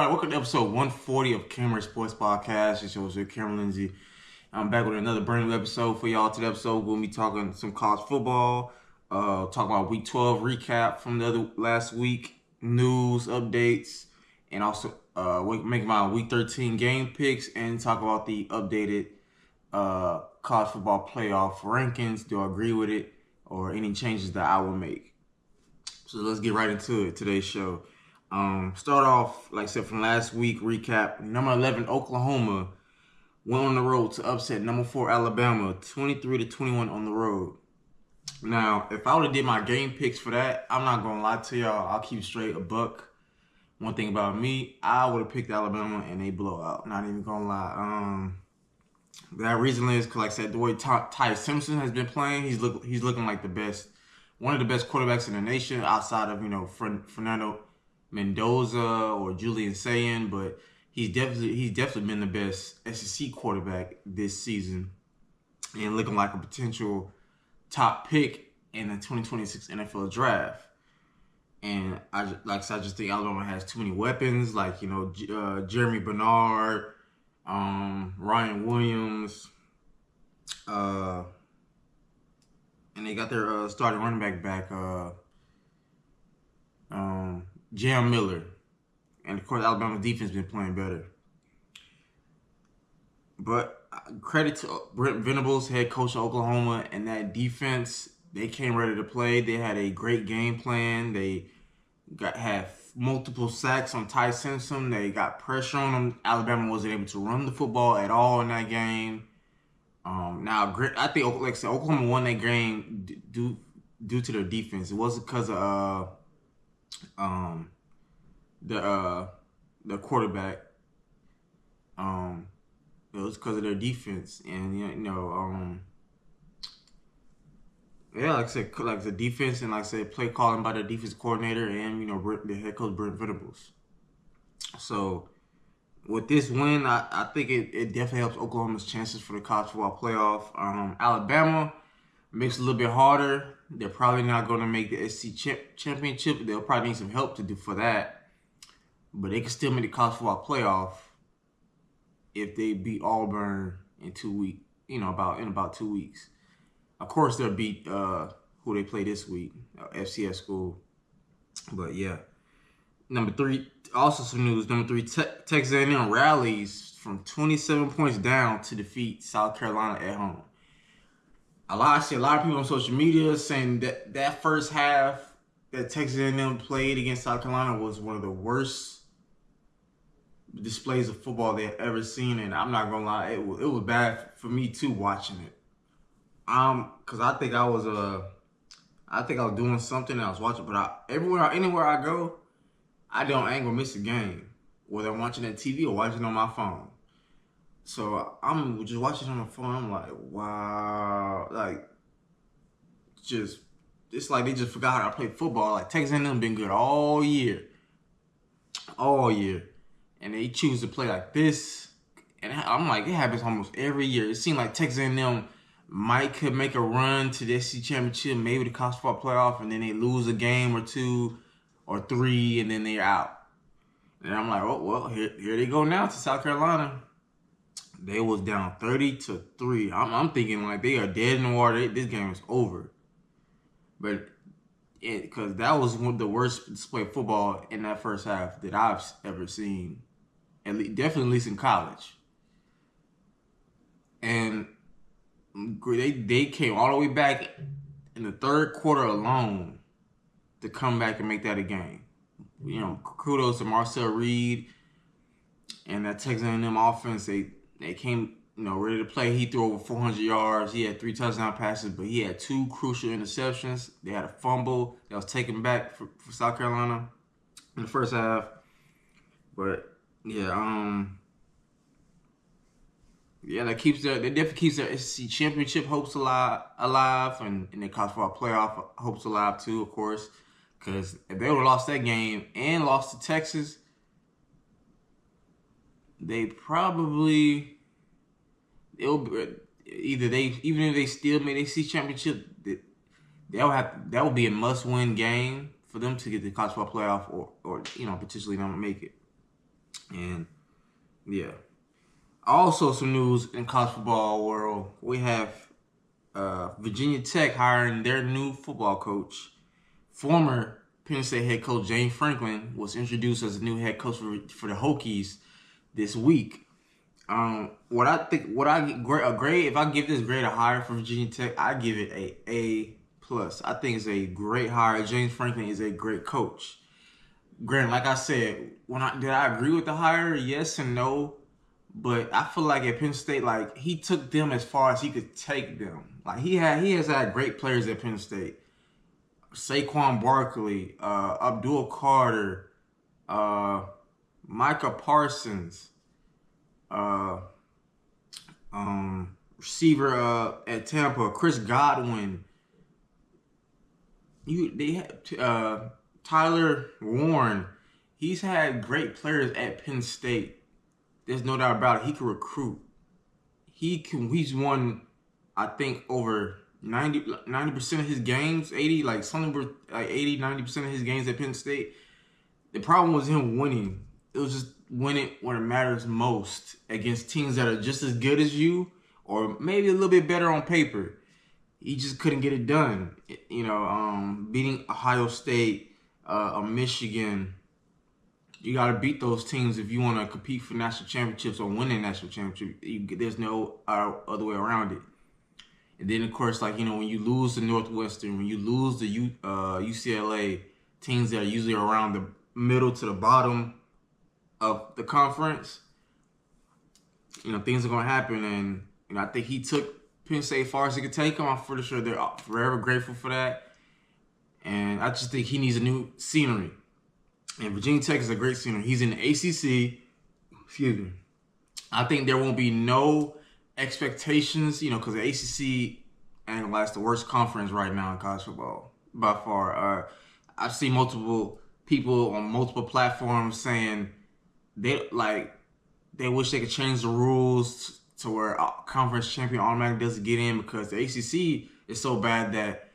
All right, welcome to episode 140 of Cameron Sports Podcast. It's your host, Cameron Lindsay. I'm back with another brand new episode for y'all. Today episode, we're going to be talking some college football, talking about Week 12 recap from the last week, news, updates, and also make my Week 13 game picks and talk about the updated college football playoff rankings. Do I agree with it or any changes that I will make? So let's get right into it, today's show. Start off, like I said, from last week recap. Number 11, Oklahoma went on the road to upset number 4, Alabama, 23-21 on the road. Now, if I would have did my game picks for that, I'm not going to lie to y'all. I'll keep straight a buck. One thing about me, I would have picked Alabama and they blow out. Not even going to lie. That reason is because, like I said, the way Ty Simpson has been playing, he's looking like the best, one of the best quarterbacks in the nation outside of, Fernando Mendoza or Julian Sayin, but he's definitely been the best SEC quarterback this season and looking like a potential top pick in the 2026 NFL draft. And I just think Alabama has too many weapons, like Jeremy Bernard, Ryan Williams, and they got their starting running back. Jam Miller. And of course, Alabama's defense been playing better. But credit to Brent Venables, head coach of Oklahoma, and that defense. They came ready to play. They had a great game plan. They had multiple sacks on Ty Simpson. They got pressure on them. Alabama wasn't able to run the football at all in that game. Now, I think, like I said, Oklahoma won that game due to their defense. It wasn't because of the quarterback. It was because of their defense, and like I said, like the defense, and like I said, play calling by the defense coordinator and the head coach Brent Venables. So with this win, I think it definitely helps Oklahoma's chances for the college football playoff. Alabama makes it a little bit harder. They're probably not going to make the SEC championship. They'll probably need some help to do for that. But they can still make the college football playoff if they beat Auburn in 2 weeks. In about 2 weeks. Of course, they'll beat who they play this week, FCS school. But yeah. Number 3, also some news. Number 3, Texas A&M rallies from 27 points down to defeat South Carolina at home. I see a lot of people on social media saying that first half that Texas A&M played against South Carolina was one of the worst displays of football they've ever seen, and I'm not gonna lie, it was bad for me too watching it. Cause I think I was doing something and I was watching, but anywhere I go, I ain't gonna miss a game, whether I'm watching on TV or watching on my phone. So I'm just watching on the phone. I'm like, wow, like it's like they just forgot how to play football. Like Texas A&M been good all year, and they choose to play like this. And I'm like, it happens almost every year. It seems like Texas A&M could make a run to the SEC championship, maybe the college football playoff, and then they lose a game or 2 or 3, and then they're out. And I'm like, oh well, here they go now to South Carolina. They was down 30-3. I'm thinking like they are dead in the water. This game is over. But because that was one of the worst display of football in that first half that I've ever seen, definitely at least in college. And they came all the way back in the third quarter alone to come back and make that a game. Kudos to Marcel Reed and that Texas A&M offense. They came, ready to play. He threw over 400 yards. He had 3 touchdown passes, but he had 2 crucial interceptions. They had a fumble that was taken back for South Carolina in the first half. But yeah, that definitely keeps their SEC championship hopes alive, and their college football playoff hopes alive too, of course. Because if they would have lost that game and lost to Texas, they probably even if they still made a SEC championship, that would be a must-win game for them to get the college football playoff, or potentially not make it. Yeah. Also, some news in college football world. We have Virginia Tech hiring their new football coach. Former Penn State head coach James Franklin was introduced as the new head coach for the Hokies this week. What I think, what I a grade, if I give this grade a higher for Virginia Tech, I give it A plus. I think it's a great hire. James Franklin is a great coach. Granted, like I said, did I agree with the hire? Yes and no. But I feel like at Penn State, like he took them as far as he could take them. Like he has had great players at Penn State. Saquon Barkley, Abdul Carter, Micah Parsons, uh, receiver at Tampa, Chris Godwin. They had Tyler Warren. He's had great players at Penn State. There's no doubt about it. He can recruit. He's won, I think, over 90% of his games, 80, like something like 80, 90% of his games at Penn State. The problem was him winning. It was just winning when it matters most against teams that are just as good as you or maybe a little bit better on paper. He just couldn't get it done. Beating Ohio State, Michigan. You got to beat those teams if you want to compete for national championships or win a national championship. There's no other way around it. And then, of course, when you lose to Northwestern, when you lose to UCLA, teams that are usually around the middle to the bottom of the conference, things are going to happen. And I think he took Penn State far as he could take them. I'm pretty sure they're forever grateful for that. And I just think he needs a new scenery. And Virginia Tech is a great scenery. He's in the ACC. Excuse me. I think there won't be no expectations, because the ACC and that's the worst conference right now in college football by far. I've seen multiple people on multiple platforms saying they wish they could change the rules to where a conference champion automatically doesn't get in, because the ACC is so bad that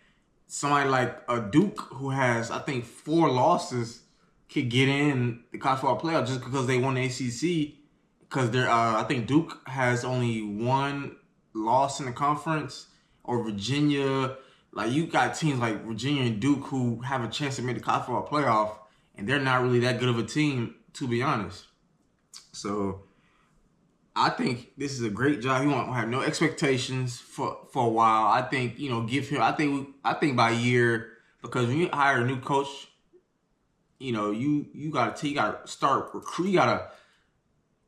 somebody like a Duke, who has, I think, 4 losses, could get in the college football playoff just because they won the ACC. Because I think Duke has only 1 loss in the conference, or Virginia. Like, you got teams like Virginia and Duke who have a chance to make the college football playoff, and they're not really that good of a team, to be honest. So I think this is a great job. He won't have no expectations for a while. I think, give him. I think by a year, because when you hire a new coach, you gotta start recruit.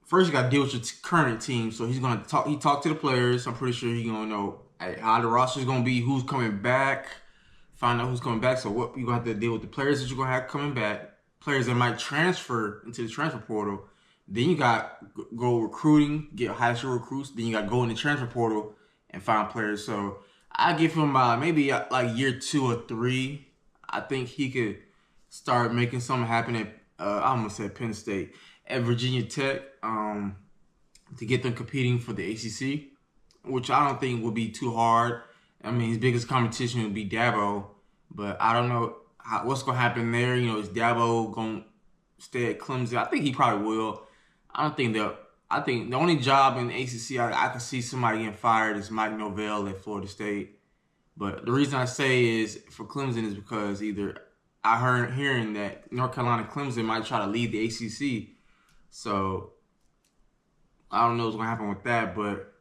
First you gotta deal with your current team. So he's gonna talk. He talked to the players. I'm pretty sure he's gonna know how the roster's gonna be, who's coming back, find out who's coming back. So what you gonna have to deal with the players that you're gonna have coming back, players that might transfer into the transfer portal. Then you got go recruiting, get high school recruits. Then you got to go in the transfer portal and find players. So I give him maybe like year 2 or 3. I think he could start making something happen at I almost said Penn State, at Virginia Tech, to get them competing for the ACC, which I don't think will be too hard. I mean, his biggest competition would be Dabo, but I don't know what's going to happen there. Is Dabo going to stay at Clemson? I think he probably will. I think the only job in the ACC I can see somebody getting fired is Mike Norvell at Florida State. But the reason I say is for Clemson is because either I hearing that North Carolina Clemson might try to lead the ACC. So I don't know what's going to happen with that. But,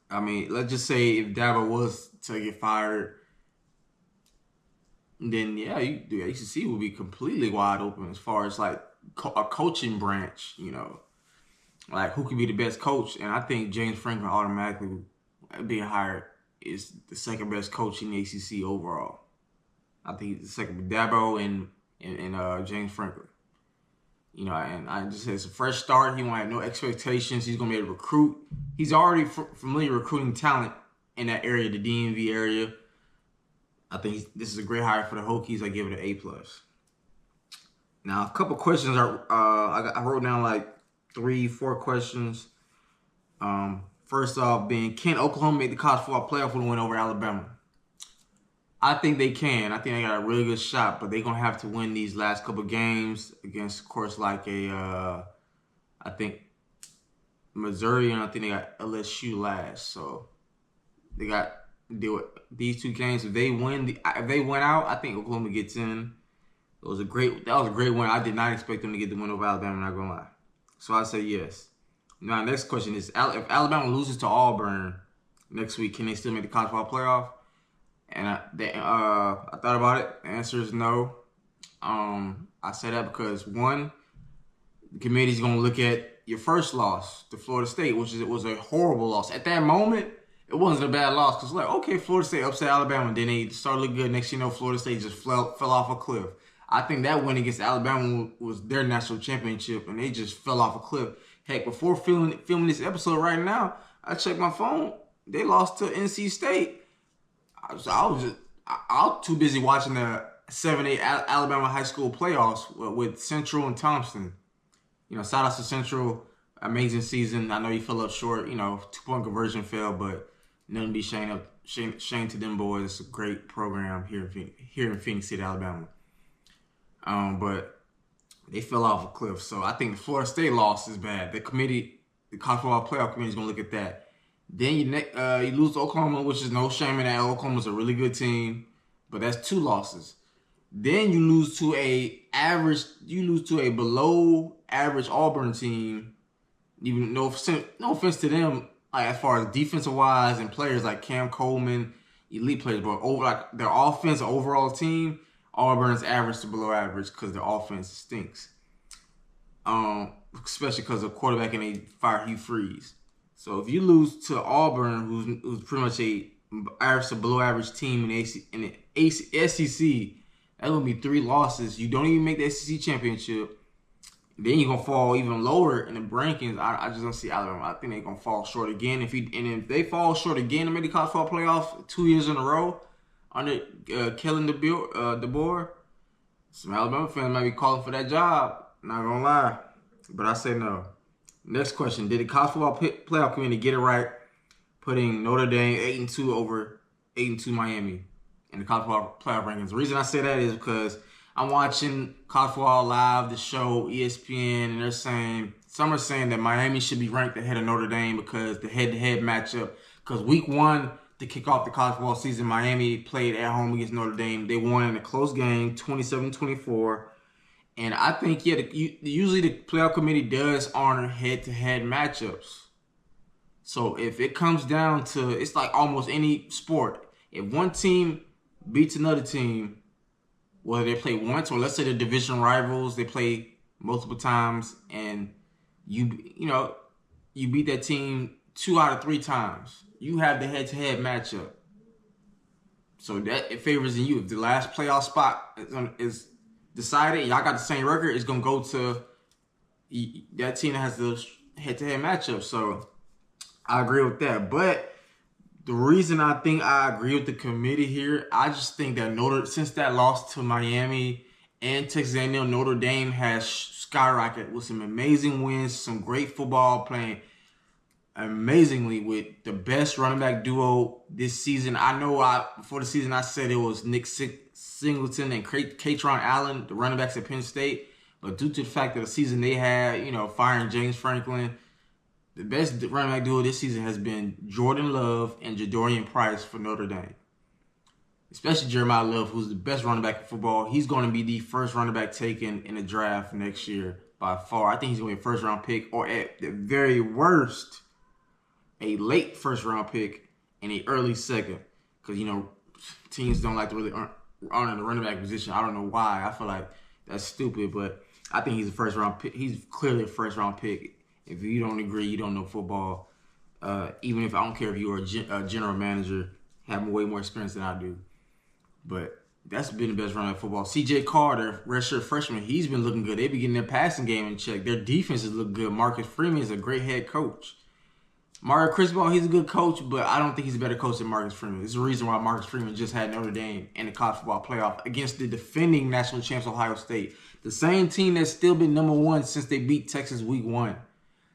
I mean, let's just say if Dabo was to get fired, then, yeah, the ACC will be completely wide open as far as, like, a coaching branch, like who can be the best coach. And I think James Franklin automatically being hired is the second best coach in the ACC overall. I think he's the second, Dabo and James Franklin. And I just said it's a fresh start. He won't have no expectations. He's going to be able to recruit. He's already familiar recruiting talent in that area, the DMV area. I think this is a great hire for the Hokies. I give it an A+. Now, a couple questions I wrote down like 3-4 questions. First off, can Oklahoma make the college football playoff with a win over Alabama? I think they can. I think they got a really good shot, but they're gonna have to win these last couple games against, of course, like I think Missouri, and I think they got LSU last. So they got to deal with these two games. If they win out, I think Oklahoma gets in. That was a great win. I did not expect them to get the win over Alabama, I'm not gonna lie. So I say yes. Now next question is, if Alabama loses to Auburn next week, can they still make the college football playoff? And I thought about it. The answer is no. I say that because one, the committee's gonna look at your first loss to Florida State, which was a horrible loss. At that moment, it wasn't a bad loss because like, okay, Florida State upset Alabama, and then they started looking good. Next thing you know, Florida State just fell off a cliff. I think that win against Alabama was their national championship, and they just fell off a cliff. Heck, before filming this episode right now, I checked my phone. They lost to NC State. I was too busy watching the 7-8 Alabama high school playoffs with Central and Thompson. Shout out to Central. Amazing season. I know you fell up short. 2-point conversion failed, but nothing be shame to them boys. It's a great program here in Phoenix City, Alabama. But they fell off a cliff. So I think the Florida State loss is bad. The college football playoff committee is going to look at that. Then you lose to Oklahoma, which is no shame in that. Oklahoma's a really good team, but that's 2 losses. Then you lose to a below average Auburn team. Even no offense to them, like as far as defensive wise and players like Cam Coleman, elite players, but their offense, overall team, Auburn's average to below average because their offense stinks. Especially because of quarterback and they fire Hugh Freeze. So if you lose to Auburn, who's pretty much a average to below average team in the SEC, that's gonna be 3 losses. You don't even make the SEC championship. Then you're gonna fall even lower in the rankings. I just don't see Alabama. I think they're gonna fall short again. If they fall short again to make the college football playoff 2 years in a row under Kellen DeBoer, some Alabama fans might be calling for that job. Not gonna lie, but I say no. Next question: did the college football playoff committee get it right, putting Notre Dame 8-2 over 8-2 Miami in the college football playoff rankings? The reason I say that is because I'm watching College Football Live, the show, ESPN, and some are saying that Miami should be ranked ahead of Notre Dame because the head-to-head matchup. Because week 1, to kick off the college football season, Miami played at home against Notre Dame. They won in a close game, 27-24. And I think, usually the playoff committee does honor head-to-head matchups. So if it comes down to, it's like almost any sport. If one team beats another team, whether they play once or let's say they're division rivals, they play multiple times, and you beat that team 2 out of 3 times, you have the head-to-head matchup. So that it favors you. If the last playoff spot is decided, y'all got the same record, it's gonna go to that team that has the head-to-head matchup. So I agree with that, but the reason I think I agree with the committee here, I just think that since that loss to Miami and Texas A&M, Notre Dame has skyrocketed with some amazing wins, some great football, playing amazingly with the best running back duo this season. I know before the season I said it was Nick Singleton and Katron Allen, the running backs at Penn State, but due to the fact that the season they had, firing James Franklin, the best running back duo this season has been Jordan Love and Jadorian Price for Notre Dame. Especially Jeremiah Love, who's the best running back in football. He's going to be the first running back taken in the draft next year by far. I think he's going to be a first-round pick, or at the very worst, a late first-round pick and an early second. Because, teams don't like to really honor the running back position. I don't know why. I feel like that's stupid, but I think he's a first-round pick. He's clearly a first-round pick. If you don't agree, you don't know football. Even if I don't care if you're a general manager, have way more experience than I do. But that's been the best running back football. C.J. Carter, redshirt freshman, he's been looking good. They be getting their passing game in check. Their defenses look good. Marcus Freeman is a great head coach. Mario Cristobal, he's a good coach, but I don't think he's a better coach than Marcus Freeman. There's a reason why Marcus Freeman just had Notre Dame in the college football playoff against the defending national champs Ohio State. The same team that's still been number 1 since they beat Texas week 1.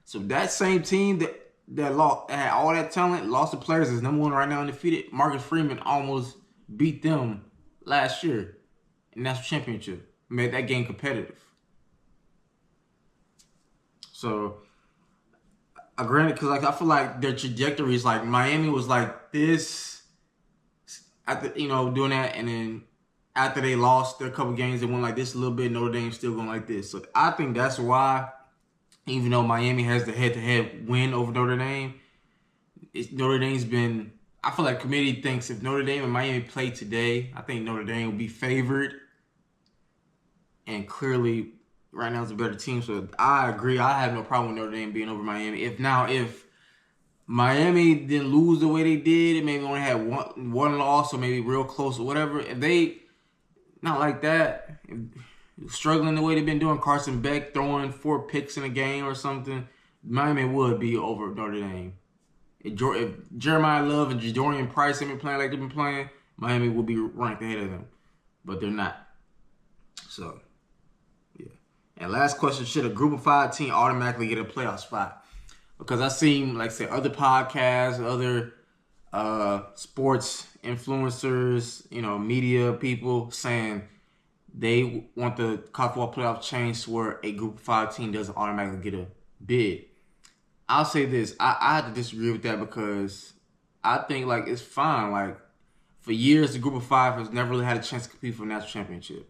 So that same team that had all that talent, lost the players, is number 1 right now undefeated. Marcus Freeman almost beat them last year in the national championship. Made that game competitive. So granted, because like I feel like their trajectory is like Miami was like this after doing that, and then after they lost their couple games, they went like this a little bit. Notre Dame's still going like this. So I think that's why, even though Miami has the head-to-head win over Notre Dame, Notre Dame's been. I feel like committee thinks if Notre Dame and Miami play today, I think Notre Dame will be favored, and clearly right now it's a better team. So I agree. I have no problem with Notre Dame being over Miami. If Miami didn't lose the way they did, and maybe only had one loss or maybe real close or whatever, if they not like that, struggling the way they've been doing, Carson Beck throwing 4 picks in a game or something, Miami would be over Notre Dame. If Jeremiah Love and Jadorian Price have been playing like they've been playing, Miami will be ranked ahead of them. But they're not. So, yeah. And last question, should a group of 5 team automatically get a playoff spot? Because I've seen, like I said, other podcasts, other sports influencers, media people saying they want the college football playoff changed where a group of 5 team doesn't automatically get a bid. I'll say this. I have to disagree with that because I think, like, it's fine. Like, for years, the group of 5 has never really had a chance to compete for a national championship.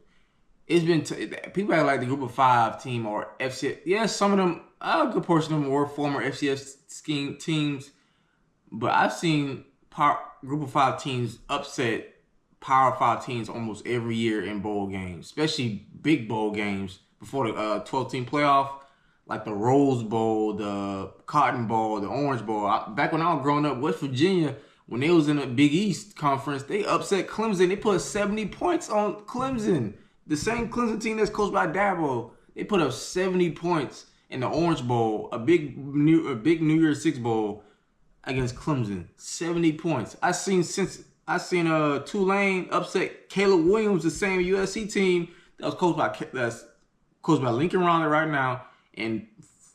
It's been people act like the group of 5 team or FCS. Yes, some of them, a good portion of them were former FCS scheme teams, but I've seen group of 5 teams upset Power 5 teams almost every year in bowl games, especially big bowl games before the 12-team playoff, like the Rose Bowl, the Cotton Bowl, the Orange Bowl. Back when I was growing up, West Virginia, when they was in the Big East Conference, they upset Clemson. They put 70 points on Clemson. The same Clemson team that's coached by Dabo. They put up 70 points in the Orange Bowl, a big New Year's Six Bowl against Clemson. 70 points. I seen Tulane upset Caleb Williams, the same USC team that was coached by Lincoln Riley right now, and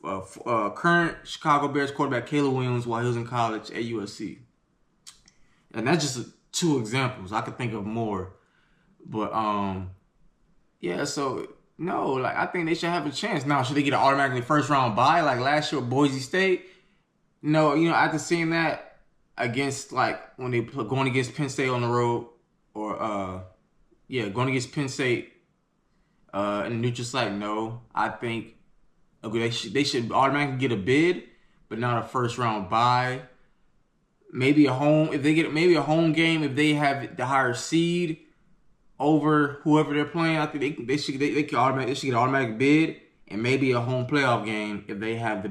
current Chicago Bears quarterback Caleb Williams while he was in college at USC. And that's just 2 examples. I could think of more, but yeah. So no, like I think they should have a chance. Now, should they get an automatically first round bye like last year at Boise State? No, after seeing that against, like, when they going against Penn State on the road, or going against Penn State in the neutral site. No, I think they should automatically get a bid, but not a first round bye. Maybe a home home game if they have the higher seed over whoever they're playing. I think they should get an automatic bid, and maybe a home playoff game if they have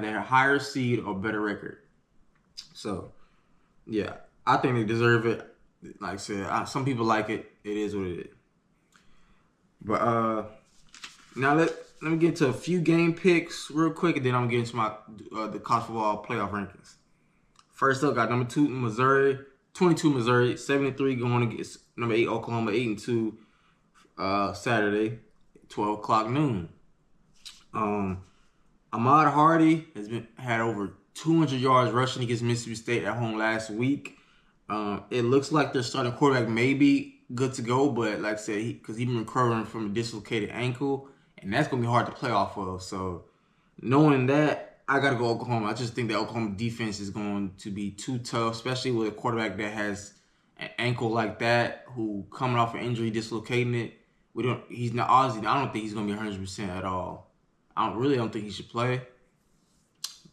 their higher seed or better record. So, yeah, I think they deserve it. Like I said, some people like it. It is what it is. But now let me get to a few game picks real quick, and then I'm getting to my the college football playoff rankings. First up, got number 2 Missouri, 22 Missouri, 73 going against number 8 Oklahoma, 8-2 Saturday, 12 o'clock noon. Ahmad Hardy had over 200 yards rushing against Mississippi State at home last week. It looks like their starting quarterback may be good to go, but like I said, because he's been recovering from a dislocated ankle, and that's going to be hard to play off of. So knowing that, I got to go Oklahoma. I just think the Oklahoma defense is going to be too tough, especially with a quarterback that has an ankle like that, who coming off an injury, dislocating it. He's not, obviously, I don't think he's going to be 100% at all. I don't think he should play.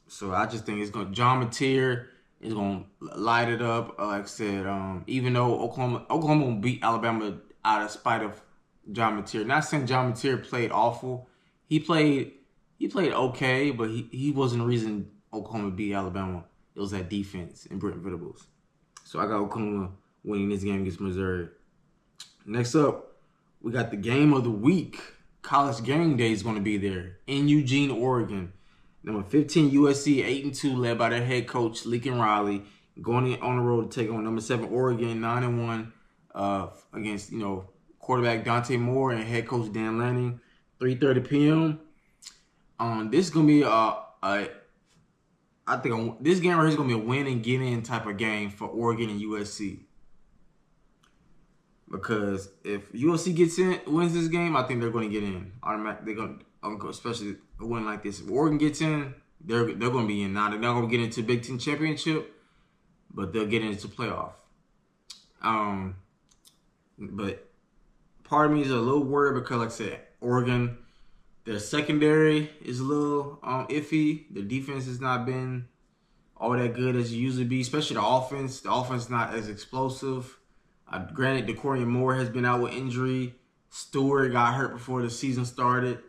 So I just think John Mateer is going to light it up. Like I said, even though Oklahoma will beat Alabama out of spite of John Mateer. Not saying John Mateer played awful. He played okay, but he wasn't the reason Oklahoma beat Alabama. It was that defense and Brent Venables. So I got Oklahoma winning this game against Missouri. Next up, we got the game of the week. College game day is going to be there in Eugene, Oregon. Number 15 USC, 8-2, led by their head coach Lincoln Riley, going on the road to take on number 7 Oregon, 9-1, against quarterback Dante Moore and head coach Dan Lanning. 3:30 p.m. This is gonna be I think this game right here is gonna be a win and get in type of game for Oregon and USC. Because if USC wins this game, I think they're going to get in. They're going to, especially a win like this. If Oregon gets in, They're going to be in now. They're not going to get into Big Ten championship, but they'll get into playoff. But part of me is a little worried because, like I said, Oregon, their secondary is a little iffy. Their defense has not been all that good as it usually be, especially the offense. The offense is not as explosive. Granted, DeCorian Moore has been out with injury. Stewart got hurt before the season started.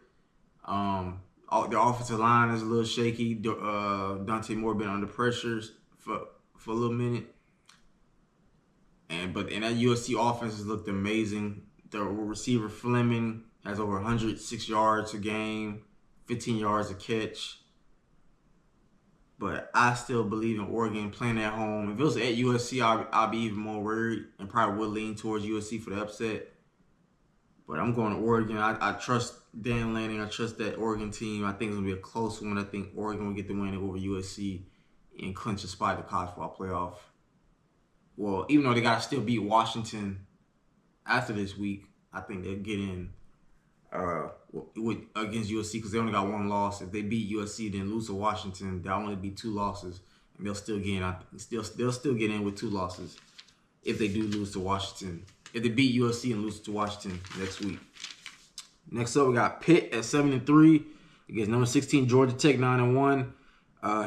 The offensive line is a little shaky. Dante Moore been under pressure for a little minute. But that USC offense has looked amazing. The receiver Fleming has over 106 yards a game, 15 yards a catch. But I still believe in Oregon playing at home. If it was at USC, I'd be even more worried and probably would lean towards USC for the upset. But I'm going to Oregon. I trust Dan Lanning. I trust that Oregon team. I think it's going to be a close one. I think Oregon will get the win over USC and clinch a spot in the college football playoff. Well, even though they got to still beat Washington after this week, I think they'll get in against USC because they only got one loss. If they beat USC, then lose to Washington, they'll only be 2 losses, and they'll still get in. They'll still get in with 2 losses if they do lose to Washington. If they beat USC and lose to Washington next week. Next up, we got Pitt at 7-3 against number 16 Georgia Tech 9-1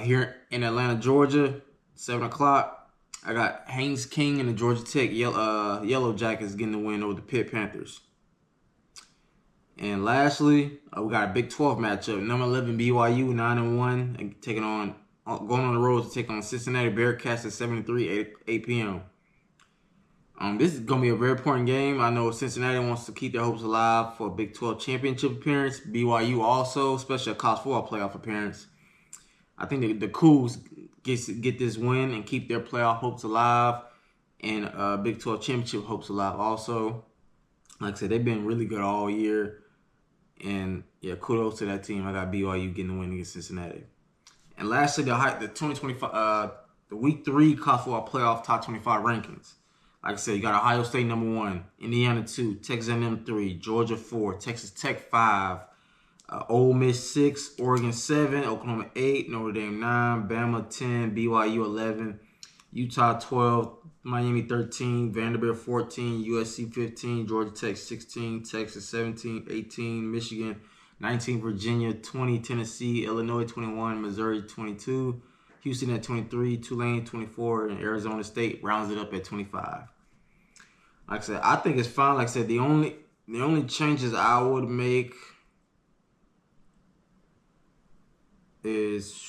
here in Atlanta, Georgia, 7 o'clock. I got Haynes King and the Georgia Tech Yellow Jackets getting the win over the Pitt Panthers. And lastly, we got a Big 12 matchup. Number 11 BYU 9-1 taking on going on the road to take on Cincinnati Bearcats at 7-3 8 p.m. This is going to be a very important game. I know Cincinnati wants to keep their hopes alive for a Big 12 championship appearance. BYU also, especially a college football playoff appearance. I think the Cougs get this win and keep their playoff hopes alive and Big 12 championship hopes alive also. Like I said, they've been really good all year. And, yeah, kudos to that team. I got BYU getting the win against Cincinnati. And lastly, the 2025, the Week 3 college football playoff top 25 rankings. Like I said, you got Ohio State number 1, Indiana 2, Texas A&M 3, Georgia 4, Texas Tech 5, Ole Miss 6, Oregon 7, Oklahoma 8, Notre Dame 9, Bama 10, BYU 11, Utah 12, Miami 13, Vanderbilt 14, USC 15, Georgia Tech 16, Texas 17, 18, Michigan 19, Virginia 20, Tennessee, Illinois 21, Missouri 22, Houston at 23, Tulane 24, and Arizona State rounds it up at 25. Like I said, I think it's fine. Like I said, the only changes I would make is,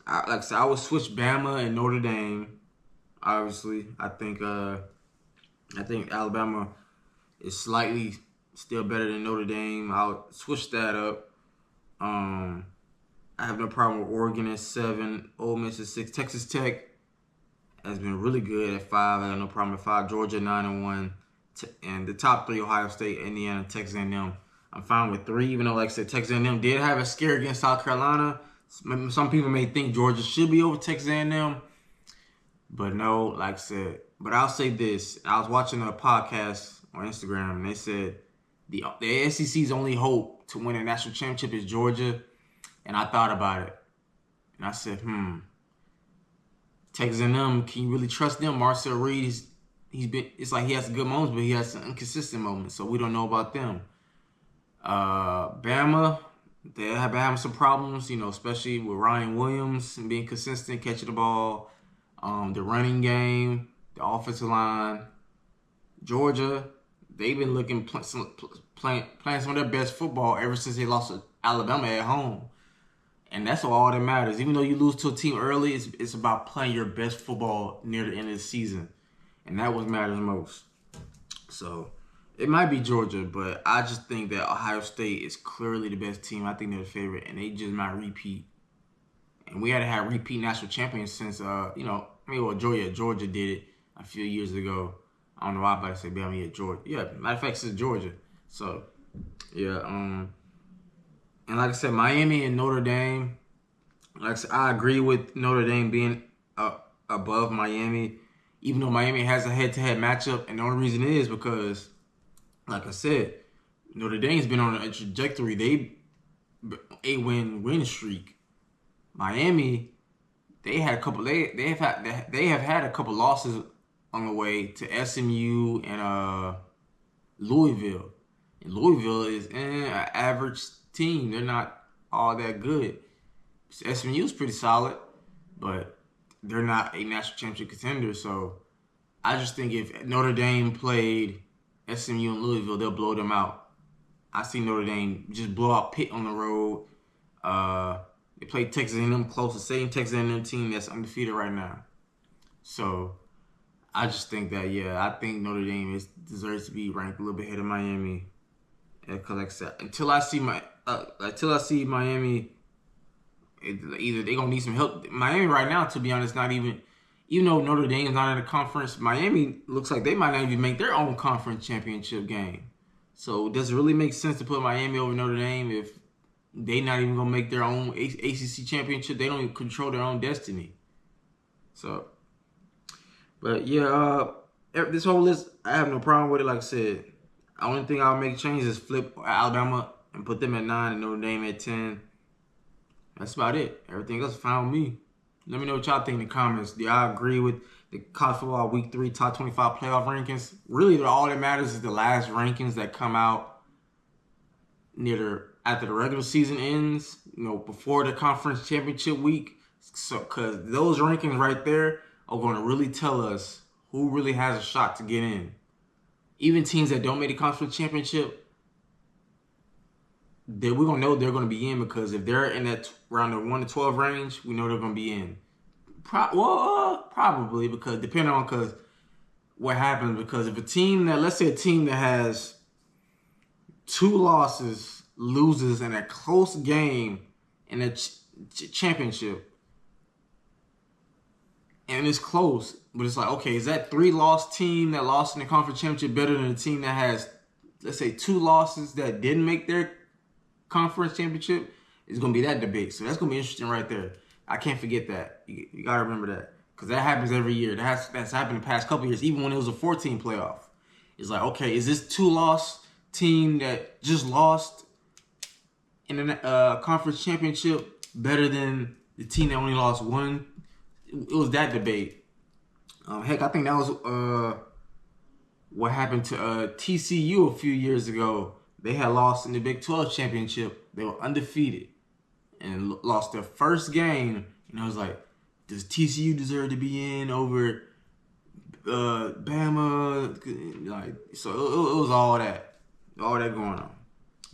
like I said, I would switch Bama and Notre Dame. Obviously, I think Alabama is slightly still better than Notre Dame. I'll switch that up. I have no problem with Oregon at 7, Ole Miss at 6, Texas Tech has been really good at 5. I have no problem at 5. Georgia 9-1, and the top 3: Ohio State, Indiana, Texas A&M. I'm fine with 3, even though, like I said, Texas A&M did have a scare against South Carolina. Some people may think Georgia should be over Texas A&M, but no, like I said. But I'll say this: I was watching a podcast on Instagram, and they said the SEC's only hope to win a national championship is Georgia, and I thought about it, and I said, Texas A&M, can you really trust them? Marcel Reed, it's like he has good moments, but he has some inconsistent moments, so we don't know about them. Bama, they have been having some problems, especially with Ryan Williams and being consistent, catching the ball, the running game, the offensive line. Georgia, they've been playing some of their best football ever since they lost to Alabama at home. And that's all that matters. Even though you lose to a team early, it's about playing your best football near the end of the season. And that what matters most. So, it might be Georgia, but I just think that Ohio State is clearly the best team. I think they're the favorite, and they just might repeat. And we had to have repeat national champions since, Georgia did it a few years ago. I don't know why I say Georgia. Yeah, matter of fact, it's Georgia. So, yeah, and like I said, Miami and Notre Dame, like I said, I agree with Notre Dame being above Miami, even though Miami has a head-to-head matchup. And the only reason is because, like I said, Notre Dame's been on a trajectory. They 8-win streak. Miami, they had a couple. They have had a couple losses on the way to SMU and Louisville. And Louisville is an average team. They're not all that good. SMU is pretty solid, but they're not a national championship contender. So I just think if Notre Dame played SMU and Louisville, they'll blow them out. I see Notre Dame just blow out Pitt on the road. They played Texas A&M close, the same Texas A&M team that's undefeated right now. So I just think that, I think Notre Dame deserves to be ranked a little bit ahead of Miami. Because like I said, until I see Miami, either they're gonna need some help. Miami right now, to be honest, not even though Notre Dame's not in the conference, Miami looks like they might not even make their own conference championship game. So does it really make sense to put Miami over Notre Dame if they not even gonna make their own ACC championship? They don't even control their own destiny. So, but this whole list, I have no problem with it. Like I said, the only thing I'll make change is flip Alabama and put them at 9 and Notre Dame at 10. That's about it. Everything else found me. Let me know what y'all think in the comments. Do y'all agree with the college football week 3 top 25 playoff rankings? Really, all that matters is the last rankings that come out after the regular season ends, before the conference championship week. So, because those rankings right there are going to really tell us who really has a shot to get in. Even teams that don't make the conference championship, we're going to know they're going to be in, because if they're in that around the 1 to 12 range, we know they're going to be in. Probably, because depending on what happens. Because if let's say a team that has 2 losses loses in a close game in a championship, and it's close, but it's like, okay, is that 3-loss team that lost in the conference championship better than a team that has, let's say, 2 losses that didn't make their conference championship? It's going to be that debate. So that's going to be interesting right there. I can't forget that. You got to remember that, because that happens every year. That's happened the past couple years, even when it was a 14 playoff. It's like, okay, is this 2-loss team that just lost in a conference championship better than the team that only lost 1? It was that debate. Heck, I think that was what happened to TCU a few years ago. They had lost in the Big 12 championship. They were undefeated and lost their first game. And I was like, does TCU deserve to be in over Bama? So it was all that going on.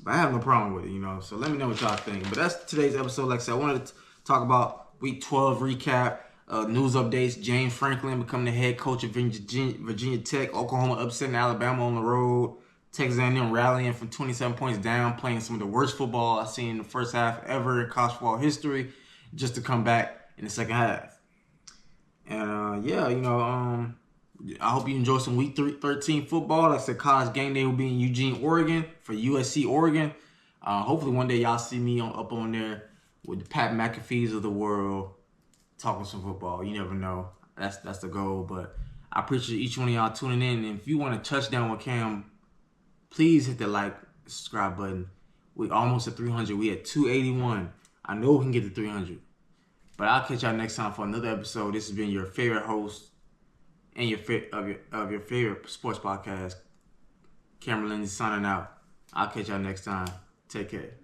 But I have no problem with it, So let me know what y'all think. But that's today's episode. Like I said, I wanted to talk about Week 12 recap. News updates: James Franklin becoming the head coach of Virginia Tech. Oklahoma upsetting Alabama on the road. Texas A&M rallying from 27 points down, playing some of the worst football I've seen in the first half ever in college football history, just to come back in the second half. And I hope you enjoy some Week 13 football. Like I said, College Game Day will be in Eugene, Oregon for USC Oregon. Hopefully one day y'all see me up on there with the Pat McAfees of the world, talking some football. You never know. That's the goal. But I appreciate each one of y'all tuning in. And if you want to touchdown with Cam, please hit the like, subscribe button. We almost at 300. We at 281. I know we can get to 300. But I'll catch y'all next time for another episode. This has been your favorite host and your favorite sports podcast, Cameron Lindsay, signing out. I'll catch y'all next time. Take care.